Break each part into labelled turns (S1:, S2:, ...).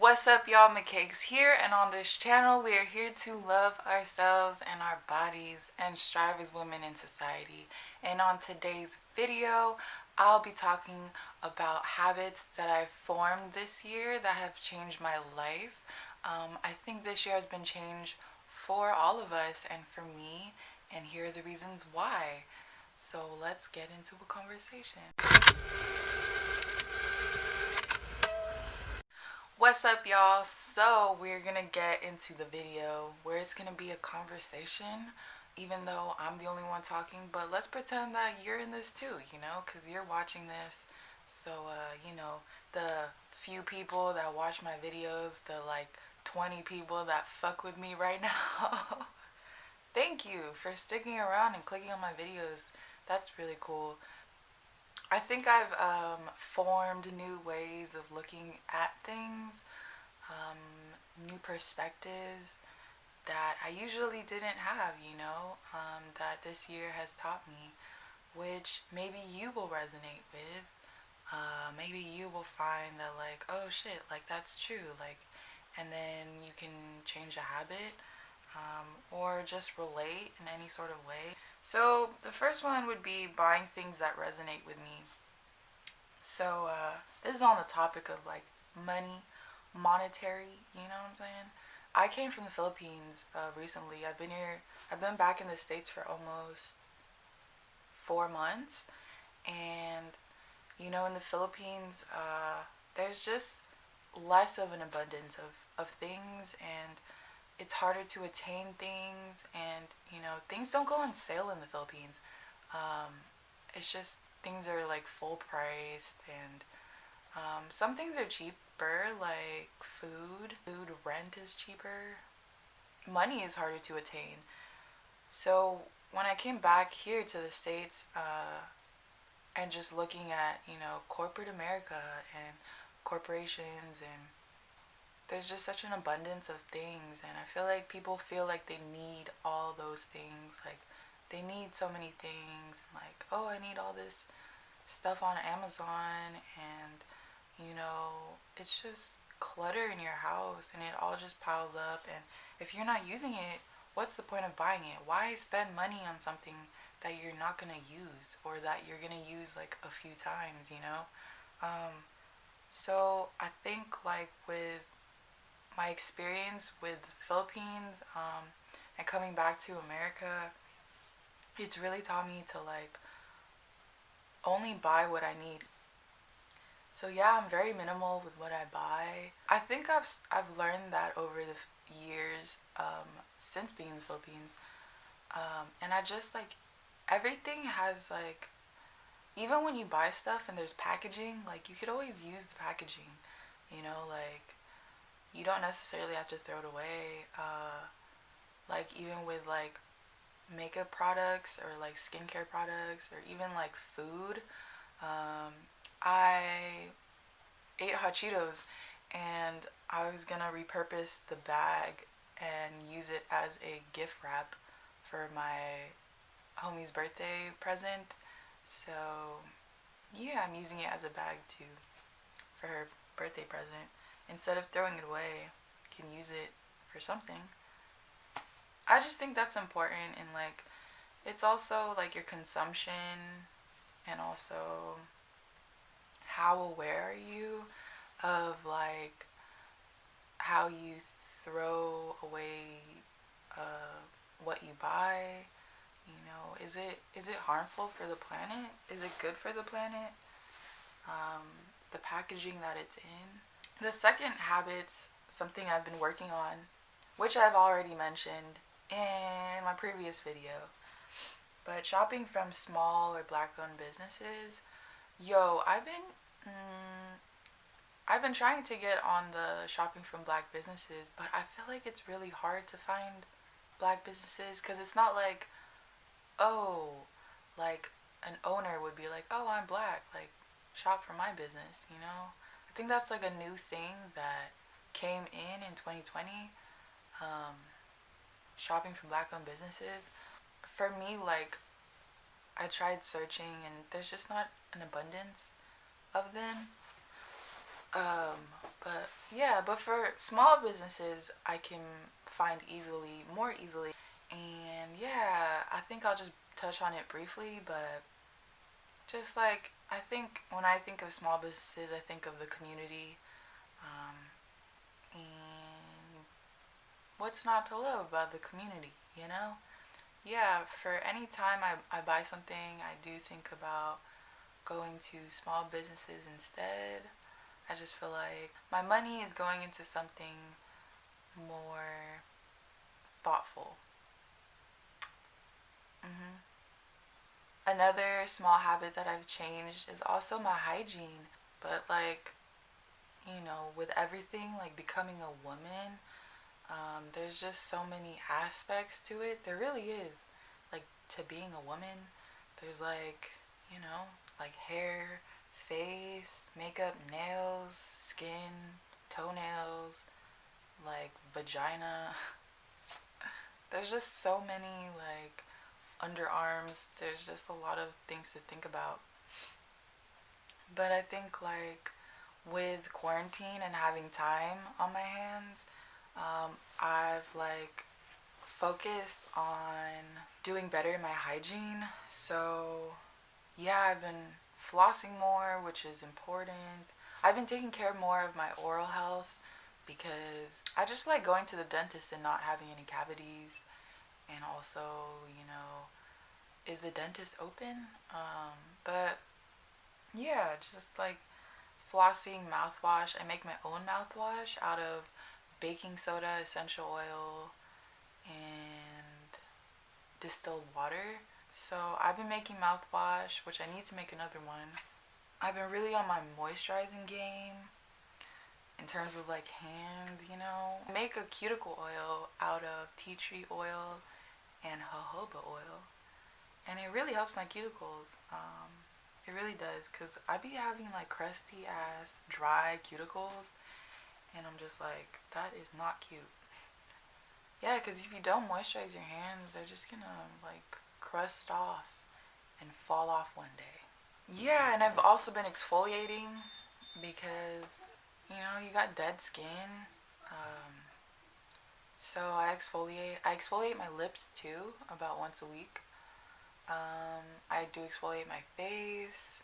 S1: What's up, y'all? Micakes here, and on this channel we are here to love ourselves and our bodies and strive as women in society. And on today's video I'll be talking about habits that I've formed this year that have changed my life. I think this year has been changed for all of us and for me, and here are the reasons why. So let's get into a conversation. What's up, y'all? So we're gonna get into the video where it's gonna be a conversation, even though I'm the only one talking, but let's pretend that you're in this too, because you're watching this. So the few people that watch my videos, the like 20 people that fuck with me right now, thank you for sticking around and clicking on my videos. That's really cool. I think I've formed new ways of looking at things, new perspectives that I usually didn't have, that this year has taught me, which maybe you will resonate with. Maybe you will find that, like, oh shit, like that's true, like, and then you can change a habit, or just relate in any sort of way. So the first one would be buying things that resonate with me. So this is on the topic of like money, monetary, you know what I'm saying? I came from the Philippines recently. I've been back in the States for almost 4 months. And in the Philippines, there's just less of an abundance of things, and it's harder to attain things, and things don't go on sale in the Philippines. It's just things are like full priced, and some things are cheaper, like food rent is cheaper. Money is harder to attain. So when I came back here to the States, and just looking at corporate America and corporations, and there's just such an abundance of things, and I feel like people feel like they need all those things, like they need so many things, and like, oh, I need all this stuff on Amazon, and it's just clutter in your house, and it all just piles up, and if you're not using it, what's the point of buying it? Why spend money on something that you're not gonna use, or that you're gonna use like a few times, so I think, like, with my experience with the Philippines, and coming back to America, it's really taught me to like only buy what I need. So yeah, I'm very minimal with what I buy. I think I've learned that over the years, since being in the Philippines, and I just like, everything has like, even when you buy stuff and there's packaging, like you could always use the packaging, like you don't necessarily have to throw it away. Like even with like makeup products, or like skincare products, or even like food. I ate hot Cheetos, and I was gonna repurpose the bag and use it as a gift wrap for my homie's birthday present. So yeah, I'm using it as a bag too for her birthday present. Instead of throwing it away, you can use it for something. I just think that's important, and like, it's also like your consumption, and also how aware are you of like how you throw away what you buy. Is it harmful for the planet? Is it good for the planet? The packaging that it's in. The second habit's something I've been working on, which I've already mentioned in my previous video, but shopping from small or black-owned businesses. Yo, I've been trying to get on the shopping from black businesses, but I feel like it's really hard to find black businesses, because it's not like, oh, like an owner would be like, oh, I'm black, like shop for my business. I think that's like a new thing that came in 2020. Shopping from black-owned businesses. For me, like, I tried searching, and there's just not an abundance of them. Um, but yeah, but for small businesses, I can find more easily. And yeah, I think I'll just touch on it briefly, but just like I think when I think of small businesses, I think of the community. Um, and what's not to love about the community, you know? Yeah, for any time I buy something, I do think about going to small businesses instead. I just feel like my money is going into something more thoughtful. hmm Another small habit that I've changed is also my hygiene. But like, with everything, like becoming a woman, there's just so many aspects to it. There really is. Like, to being a woman, there's like hair, face, makeup, nails, skin, toenails, like vagina. There's just so many, like, underarms. There's just a lot of things to think about. But I think, like, with quarantine and having time on my hands, I've, like, focused on doing better in my hygiene. So, yeah, I've been flossing more, which is important. I've been taking care more of my oral health because I just like going to the dentist and not having any cavities. And also, is the dentist open? But yeah, just like flossing, mouthwash. I make my own mouthwash out of baking soda, essential oil, and distilled water. So I've been making mouthwash, which I need to make another one. I've been really on my moisturizing game in terms of like hands. I make a cuticle oil out of tea tree oil and jojoba oil, and it really helps my cuticles. It really does, because I be having like crusty ass dry cuticles, and I'm just like, that is not cute. Yeah, because if you don't moisturize your hands, they're just gonna like crust off and fall off one day. Yeah, and I've also been exfoliating because you got dead skin. Um, so I exfoliate. I exfoliate my lips too about once a week. I do exfoliate my face.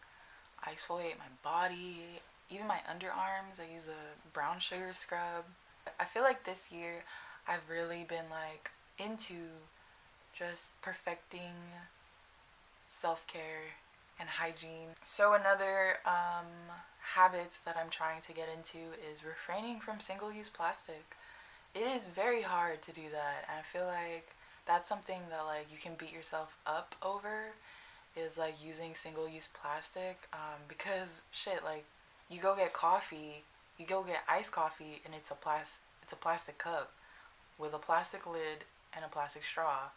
S1: I exfoliate my body, even my underarms. I use a brown sugar scrub. I feel like this year I've really been like into just perfecting self-care and hygiene. So another habit that I'm trying to get into is refraining from single-use plastic. It is very hard to do that, and I feel like that's something that like you can beat yourself up over, is like using single-use plastic, because shit, like, you go get iced coffee, and it's a plastic cup with a plastic lid and a plastic straw.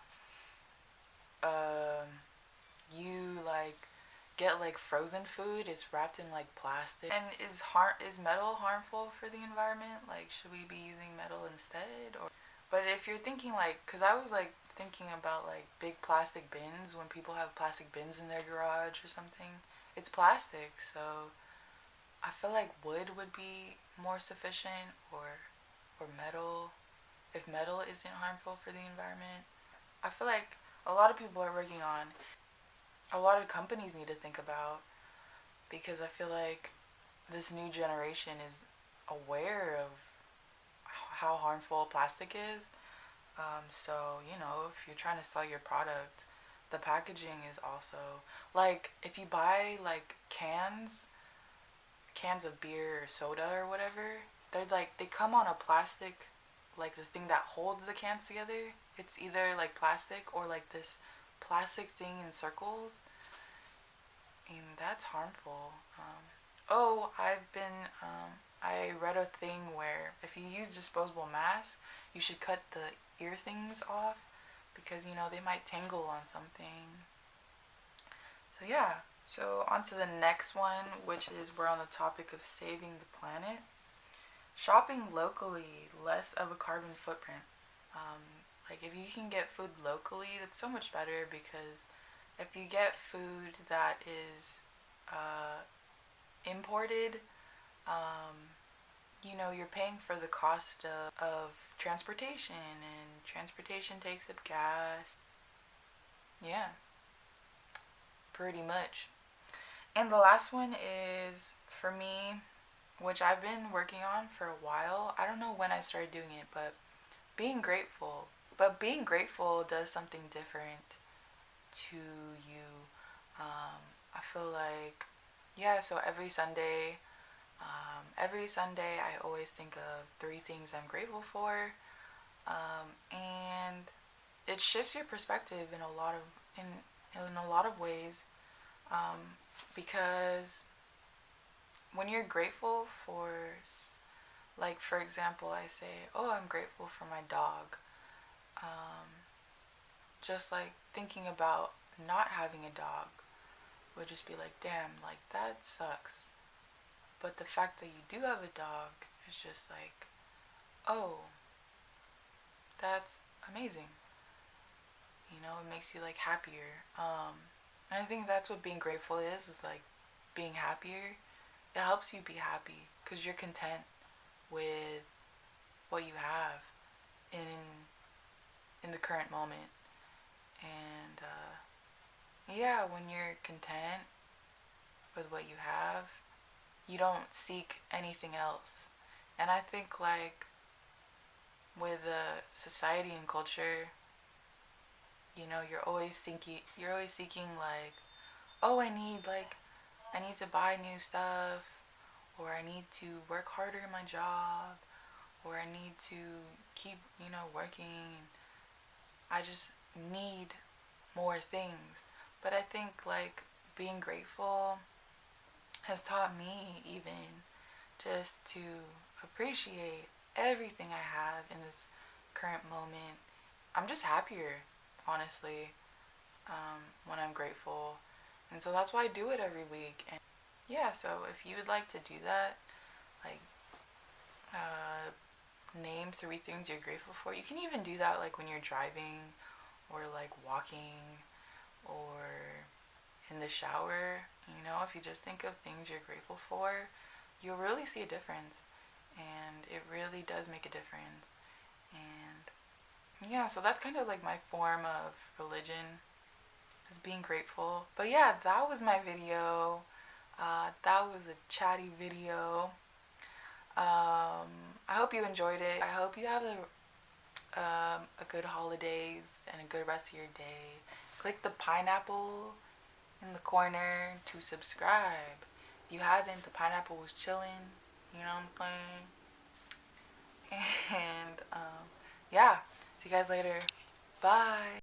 S1: um you like get like frozen food, it's wrapped in like plastic. And is metal harmful for the environment? Like, should we be using metal instead? Or but if you're thinking like, because I was like thinking about like big plastic bins, when people have plastic bins in their garage or something, it's plastic. So I feel like wood would be more sufficient, or metal, if metal isn't harmful for the environment. I feel like a lot of people are working on, a lot of companies need to think about, because I feel like this new generation is aware of how harmful plastic is. So, if you're trying to sell your product, the packaging is also, like, if you buy like cans of beer or soda or whatever, they come on a plastic, like the thing that holds the cans together. It's either like plastic or like this plastic thing in circles, and that's harmful. Oh, I read a thing where if you use disposable masks, you should cut the ear things off, because they might tangle on something. So yeah. So on to the next one, which is, we're on the topic of saving the planet. Shopping locally, less of a carbon footprint. Like, if you can get food locally, that's so much better, because if you get food that is imported, You know, you're paying for the cost of transportation, and transportation takes up gas. Yeah, pretty much. And the last one is for me, which I've been working on for a while. I don't know when I started doing it, but being grateful. But being grateful does something different to you. I feel like, yeah, so every Sunday I always think of 3 things I'm grateful for. And it shifts your perspective in a lot of ways. Um, because when you're grateful for, like, for example, I say, oh, I'm grateful for my dog. Um, just like thinking about not having a dog would just be like, damn, like that sucks. But the fact that you do have a dog is just like, oh, that's amazing. You know, it makes you like happier. And I think that's what being grateful is like being happier. It helps you be happy because you're content with what you have in the current moment. And yeah, when you're content with what you have, you don't seek anything else. And I think like with society and culture, you know, you're always seeking like, oh, I need to buy new stuff, or I need to work harder in my job, or I need to keep, you know, working. I just need more things. But I think like being grateful has taught me even just to appreciate everything I have in this current moment. I'm just happier, honestly, when I'm grateful. And so that's why I do it every week. And yeah, so if you would like to do that, like, uh, name 3 things you're grateful for. You can even do that like when you're driving, or like walking, or in the shower. You know, if you just think of things you're grateful for, you'll really see a difference. And it really does make a difference. And yeah, so that's kind of like my form of religion, is being grateful. But yeah, that was my video. That was a chatty video. I hope you enjoyed it. I hope you have a good holidays and a good rest of your day. Click the pineapple in the corner to subscribe. If you haven't, the pineapple was chilling. You know what I'm saying? And yeah, see you guys later. Bye.